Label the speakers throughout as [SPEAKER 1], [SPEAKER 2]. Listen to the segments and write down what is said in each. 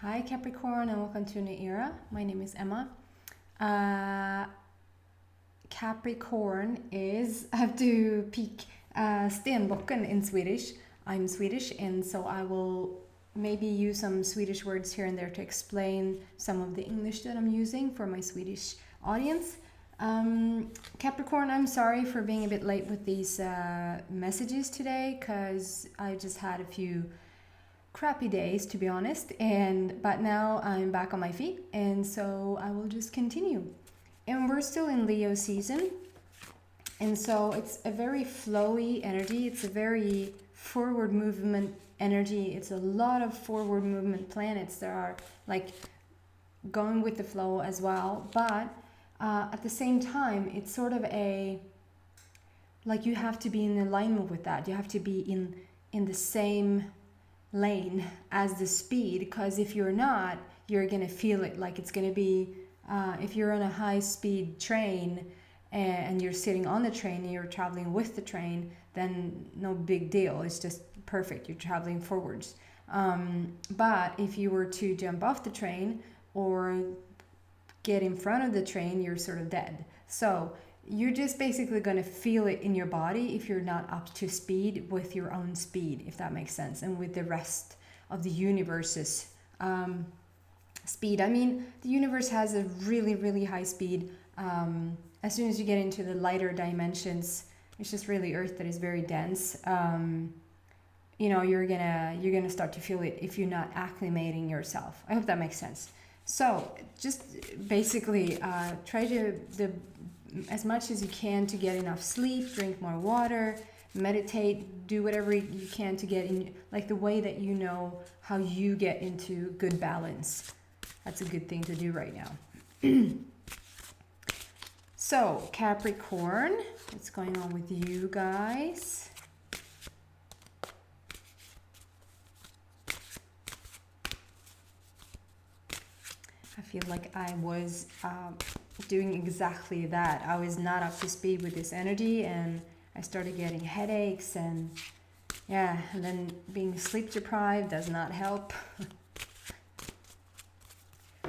[SPEAKER 1] Hi Capricorn and welcome to a new era. My name is Emma. Uh, Capricorn is, I have to peek, Stenbocken in Swedish. I'm Swedish and so I will maybe use some Swedish words here and there to explain some of the English that I'm using for my Swedish audience. Capricorn, I'm sorry for being a bit late with these messages today because I just had a few crappy days, to be honest, but now I'm back on my feet, and so I will just continue. And we're still in Leo season, and so it's a very flowy energy. It's a very forward movement energy. It's a lot of forward movement planets that are like going with the flow as well, but at the same time it's sort of like you have to be in alignment with that. You have to be in the same lane as the speed, because if you're not, you're gonna feel it. Like it's gonna be if you're on a high speed train and you're sitting on the train and you're traveling with the train, then no big deal, it's just perfect, you're traveling forwards. But if you were to jump off the train or get in front of the train, you're sort of dead. So you're just basically going to feel it in your body if you're not up to speed with your own speed, if that makes sense, and with the rest of the universe's speed. I mean, the universe has a really, really high speed. As soon as you get into the lighter dimensions, it's just really Earth that is very dense. You're gonna start to feel it if you're not acclimating yourself. I hope that makes sense. So just basically try to as much as you can to get enough sleep, drink more water, meditate, do whatever you can to get in, like the way that you know how you get into good balance. That's a good thing to do right now. So Capricorn, what's going on with you guys? I feel like I was doing exactly that. I was not up to speed with this energy and I started getting headaches and then being sleep deprived does not help.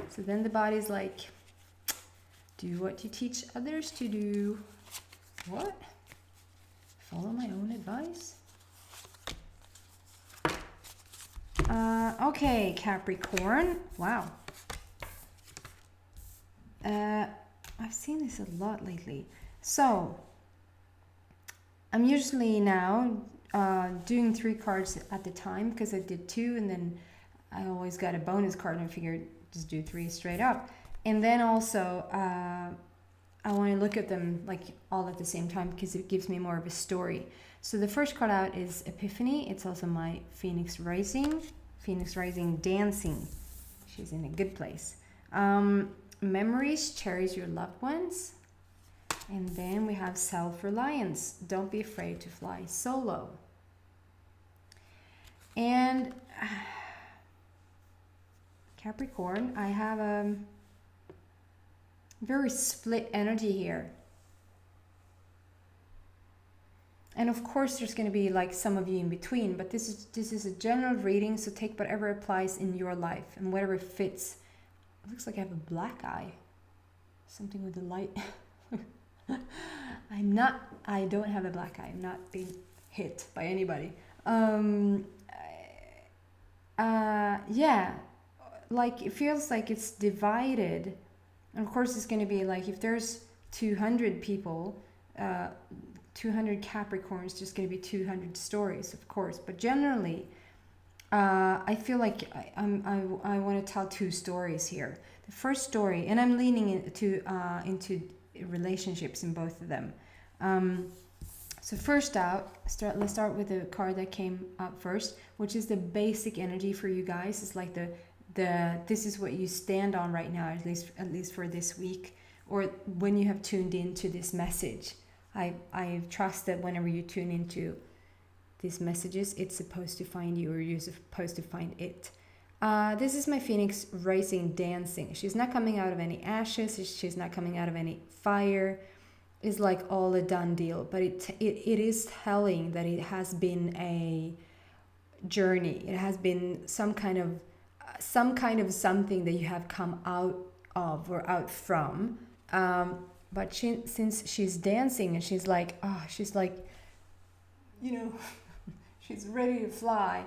[SPEAKER 1] So then the body's like, do what you teach others to do. What? Follow my own advice? Okay, Capricorn. Wow. I've seen this a lot lately. So I'm usually now doing 3 cards at the time because I did 2 and then I always got a bonus card and I figured just do 3 straight up. And then also I want to look at them like all at the same time because it gives me more of a story. So the first card out is Epiphany. It's also my Phoenix Rising dancing. She's in a good place. Memories, cherish your loved ones. And then we have self-reliance. Don't be afraid to fly solo. And Capricorn, I have a very split energy here. And of course there's going to be like some of you in between, but this is a general reading, so take whatever applies in your life and whatever fits. It looks like I have a black eye. Something with the light. I don't have a black eye. I'm not being hit by anybody. Like it feels like it's divided. And of course it's going to be like if there's 200 people, 200 Capricorns, there's going to be 200 stories, of course. But generally, I feel like I want to tell 2 stories here. The first story, and I'm leaning into relationships in both of them. So first out, let's start with the card that came up first, which is the basic energy for you guys. It's like this is what you stand on right now, at least for this week, or when you have tuned into this message. I trust that whenever you tune into these messages, it's supposed to find you, or you're supposed to find it. This is my Phoenix Rising dancing. She's not coming out of any ashes. She's not coming out of any fire. It's like all a done deal. But it is telling that it has been a journey. It has been some kind of some kind of something that you have come out of or out from. But since she's dancing and she's like, she's like, you know, she's ready to fly.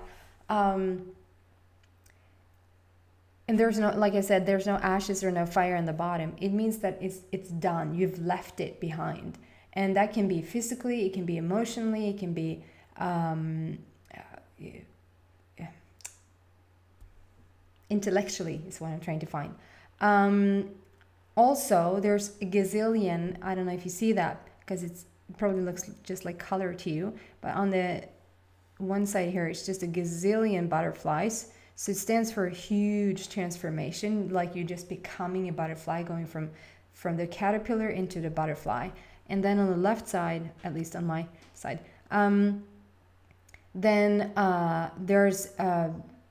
[SPEAKER 1] And there's no, like I said, there's no ashes or no fire on the bottom. It means that it's done. You've left it behind. And that can be physically, it can be emotionally, it can be intellectually is what I'm trying to find. Also, there's a gazillion, I don't know if you see that, because it probably looks just like color to you, but on the one side here, it's just a gazillion butterflies. So it stands for a huge transformation, like you're just becoming a butterfly, going from the caterpillar into the butterfly. And then on the left side, at least on my side, then there's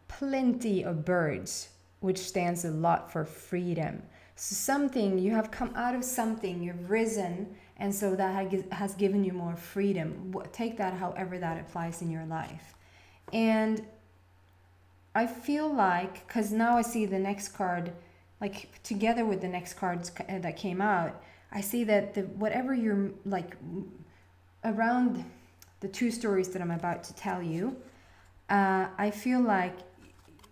[SPEAKER 1] plenty of birds, which stands a lot for freedom. So something, you have come out of something, you've risen, and so that has given you more freedom. Take that however that applies in your life. And I feel like, because now I see the next card, like together with the next cards that came out, I see that whatever you're like around the two stories that I'm about to tell you, I feel like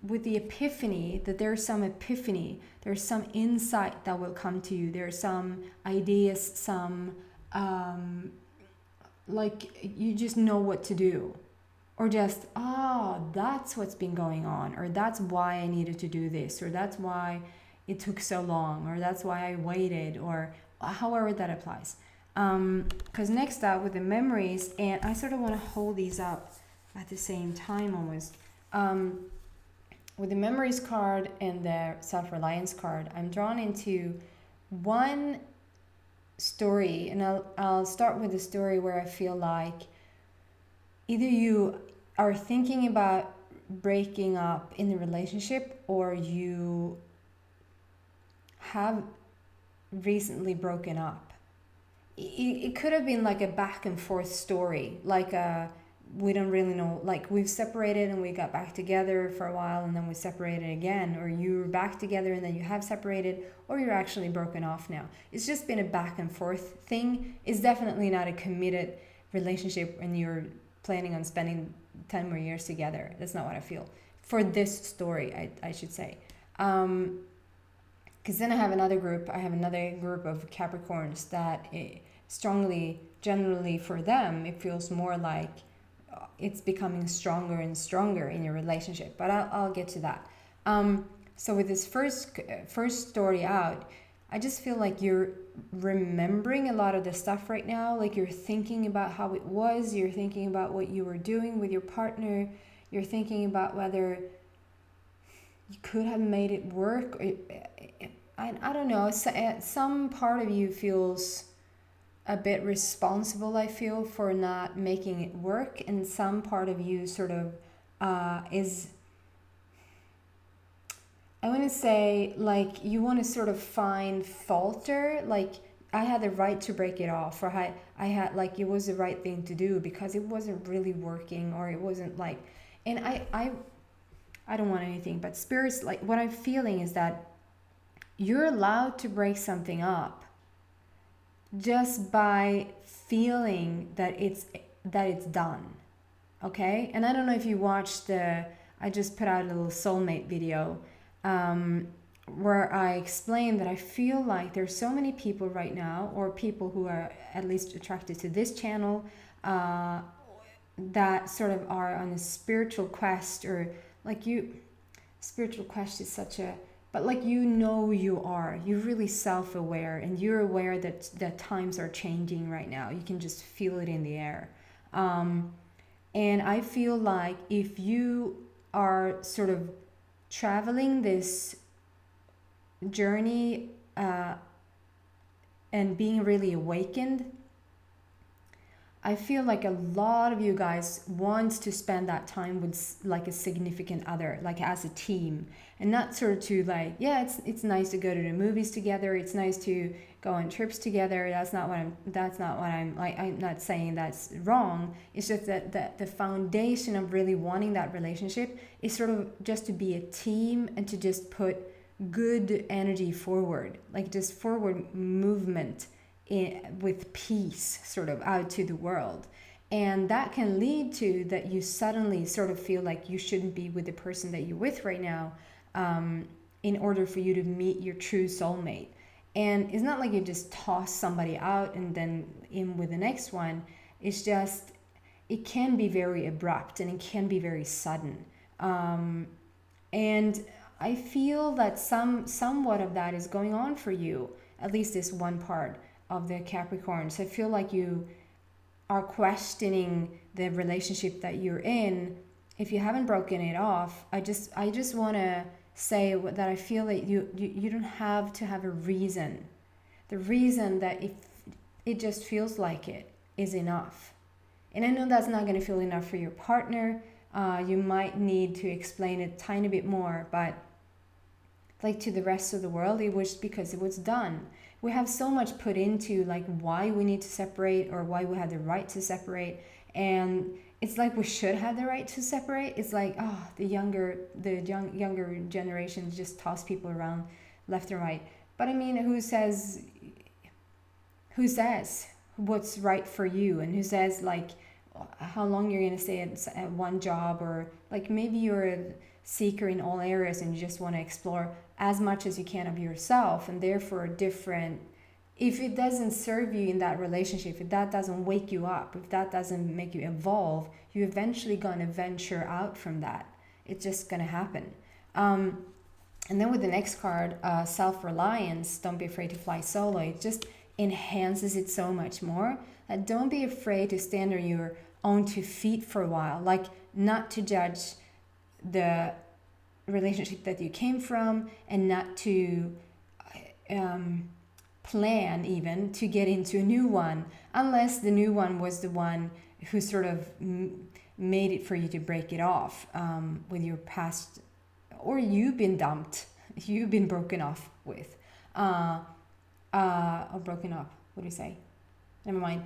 [SPEAKER 1] with the epiphany, that there's some epiphany, there's some insight that will come to you. There's some ideas, some like you just know what to do, or just that's what's been going on, or that's why I needed to do this, or that's why it took so long, or that's why I waited, or however that applies. Because next up with the memories, and I sort of want to hold these up at the same time almost. With the memories card and the self-reliance card, I'm drawn into one story, and I'll start with the story where I feel like either you are thinking about breaking up in the relationship, or you have recently broken up. It could have been like a back and forth story, like we don't really know, like we've separated and we got back together for a while and then we separated again, or you're back together and then you have separated, or you're actually broken off now. It's just been a back and forth thing. It's definitely not a committed relationship and you're planning on spending 10 more years together. That's not what I feel for this story, I should say. Because then I have another group of Capricorns that strongly, generally for them, it feels more like it's becoming stronger and stronger in your relationship. But I'll get to that. So with this first story out, I just feel like you're remembering a lot of the stuff right now. Like you're thinking about how it was. You're thinking about what you were doing with your partner. You're thinking about whether you could have made it work. I don't know. Some part of you feels a bit responsible, I feel, for not making it work. And some part of you sort of is, I want to say, like, you want to sort of find falter, like, I had the right to break it off, or I had, like, it was the right thing to do because it wasn't really working, or it wasn't like, and I don't want anything, but spirits, like, what I'm feeling is that you're allowed to break something up just by feeling that it's done, okay? And I don't know if you watched I just put out a little soulmate video where I explained that I feel like there's so many people right now, or people who are at least attracted to this channel, that sort of are on a spiritual quest, or like spiritual quest is such a, but like you're really self-aware, and you're aware that times are changing right now. You can just feel it in the air. And I feel like if you are sort of traveling this journey and being really awakened, I feel like a lot of you guys wants to spend that time with like a significant other, like as a team, and not sort of to like, yeah, it's nice to go to the movies together. It's nice to go on trips together. That's not what I'm like. I'm not saying that's wrong. It's just that the foundation of really wanting that relationship is sort of just to be a team and to just put good energy forward, like just forward movement with peace sort of out to the world. And that can lead to that you suddenly sort of feel like you shouldn't be with the person that you're with right now, in order for you to meet your true soulmate. And it's not like you just toss somebody out and then in with the next one. It's just, it can be very abrupt and it can be very sudden. And I feel that somewhat of that is going on for you, at least this one part of the Capricorns. I feel like you are questioning the relationship that you're in. If you haven't broken it off, I just want to say that I feel that you don't have to have a reason. The reason that if it just feels like it is enough. And I know that's not going to feel enough for your partner. You might need to explain it a tiny bit more, but like to the rest of the world, it was because it was done. We have so much put into like why we need to separate or why we have the right to separate, and it's like we should have the right to separate. It's like, oh, the younger generations just toss people around left and right. But I mean, who says what's right for you, and who says like how long you're gonna stay at one job, or like maybe you're a seeker in all areas and you just want to explore as much as you can of yourself, and therefore different. If it doesn't serve you in that relationship, if that doesn't wake you up, if that doesn't make you evolve, you're eventually gonna venture out from that. It's just gonna happen. And then with the next card, self-reliance, don't be afraid to fly solo. It just enhances it so much more. Don't be afraid to stand on your own 2 feet for a while. Like, not to judge the relationship that you came from, and not to plan even to get into a new one, unless the new one was the one who sort of made it for you to break it off with your past, or you've been dumped, you've been broken off with, or broken up, what do you say? Never mind.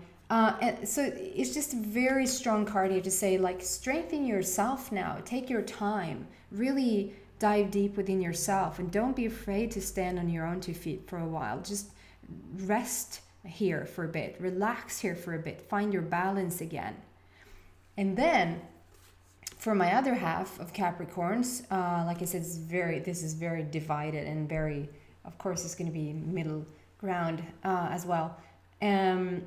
[SPEAKER 1] So it's just a very strong card here to say, like, strengthen yourself now. Take your time. Really dive deep within yourself, and don't be afraid to stand on your own 2 feet for a while. Just rest here for a bit. Relax here for a bit. Find your balance again. And then for my other half of Capricorns, like I said, this is very divided and very, of course, it's going to be middle ground as well. And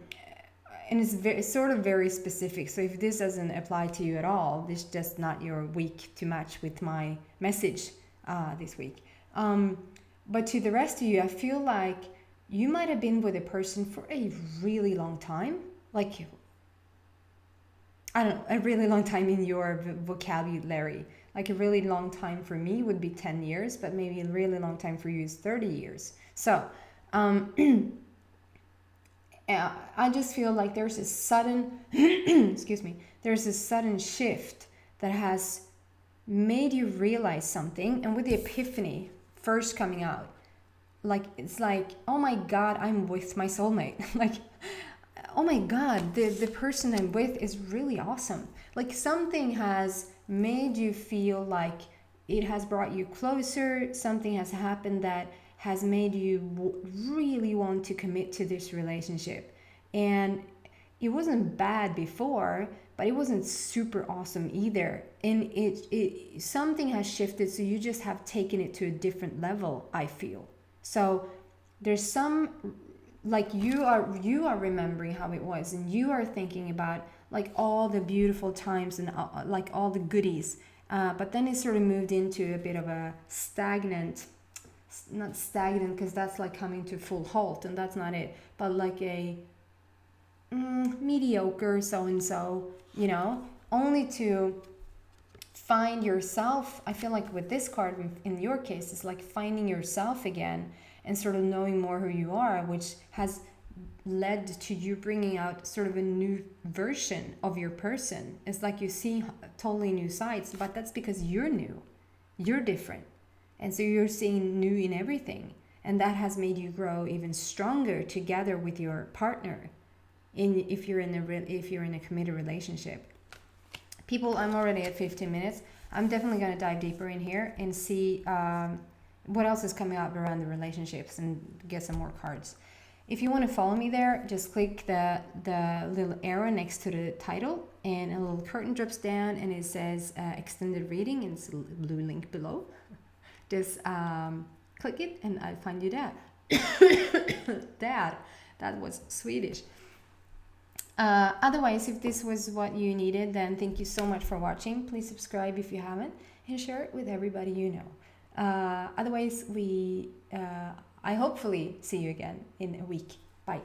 [SPEAKER 1] it's sort of very specific. So if this doesn't apply to you at all, this is just not your week to match with my message this week. But to the rest of you, I feel like you might have been with a person for a really long time. Like, I don't know, a really long time in your vocabulary. Like a really long time for me would be 10 years, but maybe a really long time for you is 30 years. So, I just feel like there's a sudden, there's a sudden shift that has made you realize something. And with the epiphany first coming out, like, it's like, oh my God, I'm with my soulmate. Like, oh my God, the person I'm with is really awesome. Like, something has made you feel like it has brought you closer. Something has happened that has made you really want to commit to this relationship. And it wasn't bad before, but it wasn't super awesome either. And it something has shifted, so you just have taken it to a different level, I feel. So there's some, like, you are remembering how it was, and you are thinking about like all the beautiful times and like all the goodies. But then it sort of moved into a bit of a not stagnant, because that's like coming to full halt, and that's not it, but like a mediocre so-and-so, only to find yourself. I feel like with this card, in your case, it's like finding yourself again and sort of knowing more who you are, which has led to you bringing out sort of a new version of your person. It's like you see totally new sides, but that's because you're new, you're different, and so you're seeing new in everything, and that has made you grow even stronger together with your partner. If you're in a committed relationship. People, I'm already at 15 minutes. I'm definitely going to dive deeper in here and see what else is coming up around the relationships and get some more cards. If you want to follow me there, just click the little arrow next to the title, and a little curtain drops down and it says extended reading, and it's a blue link below. Just click it and I'll find you there. That was Swedish. Otherwise, if this was what you needed, then thank you so much for watching. Please subscribe if you haven't, and share it with everybody you know. Otherwise, I hopefully see you again in a week. Bye.